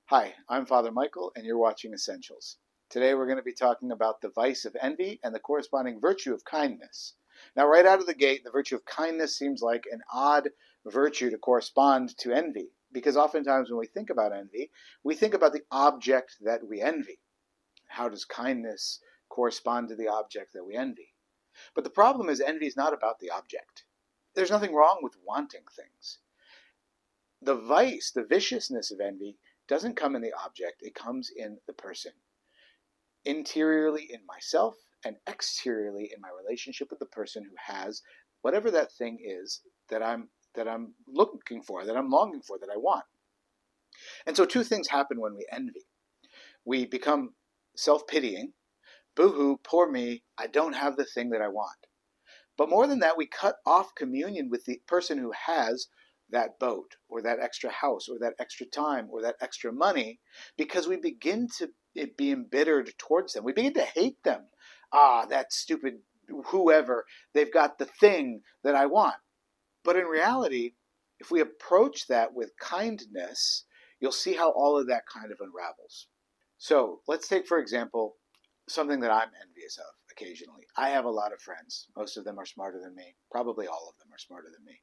Hi, I'm Father Michael, and you're watching Essentials. Today we're going to be talking about the vice of envy and the corresponding virtue of kindness. Now, right out of the gate, the virtue of kindness seems like an odd virtue to correspond to envy, because oftentimes when we think about envy, we think about the object that we envy. How does kindness correspond to the object that we envy? But the problem is envy is not about the object. There's nothing wrong with wanting things. The vice, the viciousness of envy, doesn't come in the object, it comes in the person. Interiorly in myself and exteriorly in my relationship with the person who has whatever that thing is that I'm looking for, that I'm longing for, that I want. And so two things happen when we envy. We become self-pitying. Boo-hoo, poor me, I don't have the thing that I want. But more than that, we cut off communion with the person who has that boat or that extra house or that extra time or that extra money, because we begin to be embittered towards them. We begin to hate them. That stupid whoever, they've got the thing that I want. But in reality, if we approach that with kindness, you'll see how all of that kind of unravels. So let's take, for example, something that I'm envious of occasionally. I have a lot of friends. Most of them are smarter than me. Probably all of them are smarter than me.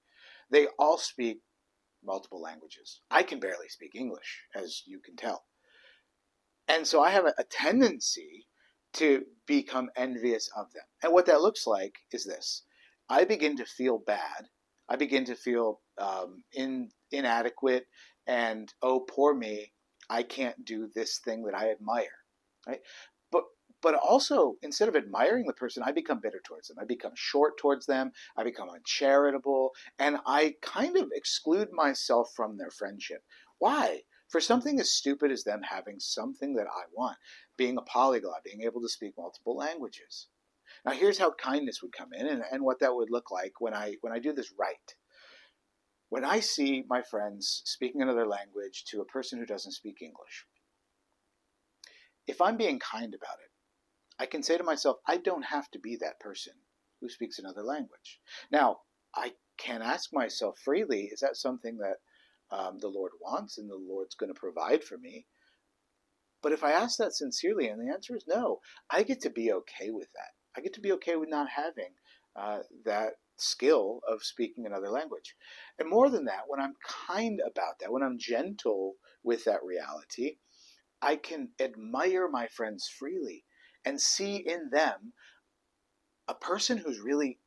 They all speak multiple languages. I can barely speak English, as you can tell. And so I have a tendency to become envious of them. And what that looks like is this. I begin to feel bad. I begin to feel inadequate and, oh, poor me, I can't do this thing that I admire. Right? But also, instead of admiring the person, I become bitter towards them. I become short towards them. I become uncharitable. And I kind of exclude myself from their friendship. Why? For something as stupid as them having something that I want. Being a polyglot, being able to speak multiple languages. Now here's how kindness would come in and what that would look like when I do this right. When I see my friends speaking another language to a person who doesn't speak English, if I'm being kind about it, I can say to myself, I don't have to be that person who speaks another language. Now, I can ask myself freely, is that something that the Lord wants and the Lord's going to provide for me? But if I ask that sincerely and the answer is no, I get to be okay with that. I get to be okay with not having that skill of speaking another language. And more than that, when I'm kind about that, when I'm gentle with that reality, I can admire my friends freely and see in them a person who's really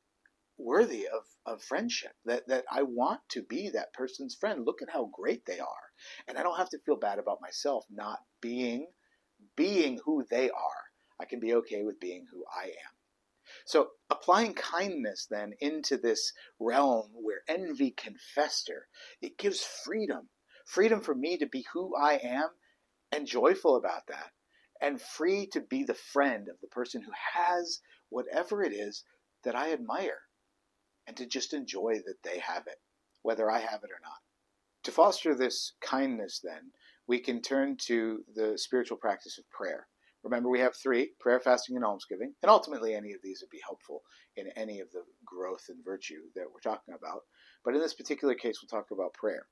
worthy of friendship, that I want to be that person's friend. Look at how great they are. And I don't have to feel bad about myself not being who they are. I can be okay with being who I am. So applying kindness then into this realm where envy can fester, it gives freedom. Freedom for me to be who I am and joyful about that. And free to be the friend of the person who has whatever it is that I admire, and to just enjoy that they have it, whether I have it or not. To foster this kindness, then, we can turn to the spiritual practice of prayer. Remember, we have three: prayer, fasting, and almsgiving. And ultimately, any of these would be helpful in any of the growth and virtue that we're talking about. But in this particular case, we'll talk about prayer.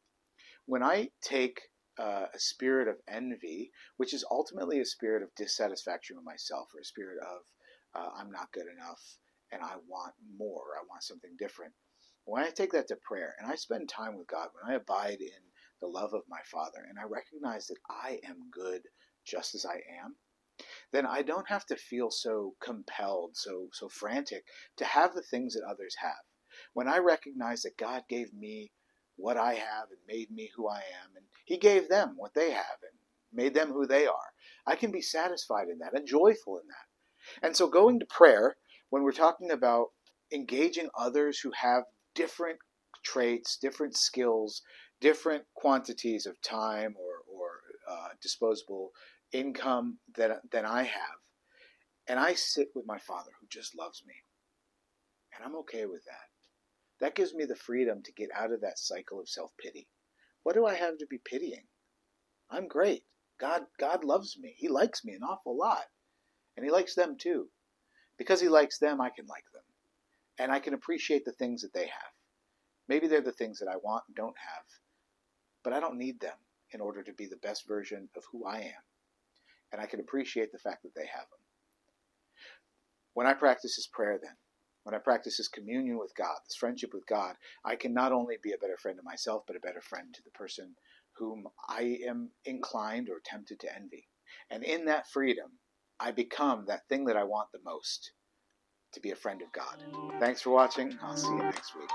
When I take a spirit of envy, which is ultimately a spirit of dissatisfaction with myself, or a spirit of I'm not good enough and I want more, I want something different. When I take that to prayer and I spend time with God, when I abide in the love of my Father and I recognize that I am good just as I am, then I don't have to feel so compelled, so frantic to have the things that others have. When I recognize that God gave me what I have and made me who I am, and He gave them what they have and made them who they are, I can be satisfied in that and joyful in that. And so going to prayer, when we're talking about engaging others who have different traits, different skills, different quantities of time or disposable income than I have, and I sit with my Father who just loves me, and I'm okay with that. That gives me the freedom to get out of that cycle of self-pity. What do I have to be pitying? I'm great. God loves me. He likes me an awful lot. And He likes them too. Because He likes them, I can like them. And I can appreciate the things that they have. Maybe they're the things that I want and don't have. but I don't need them in order to be the best version of who I am. And I can appreciate the fact that they have them. When I practice this prayer then, when I practice this communion with God, this friendship with God, I can not only be a better friend to myself, but a better friend to the person whom I am inclined or tempted to envy. And in that freedom, I become that thing that I want the most, to be a friend of God. Thanks for watching. I'll see you next week.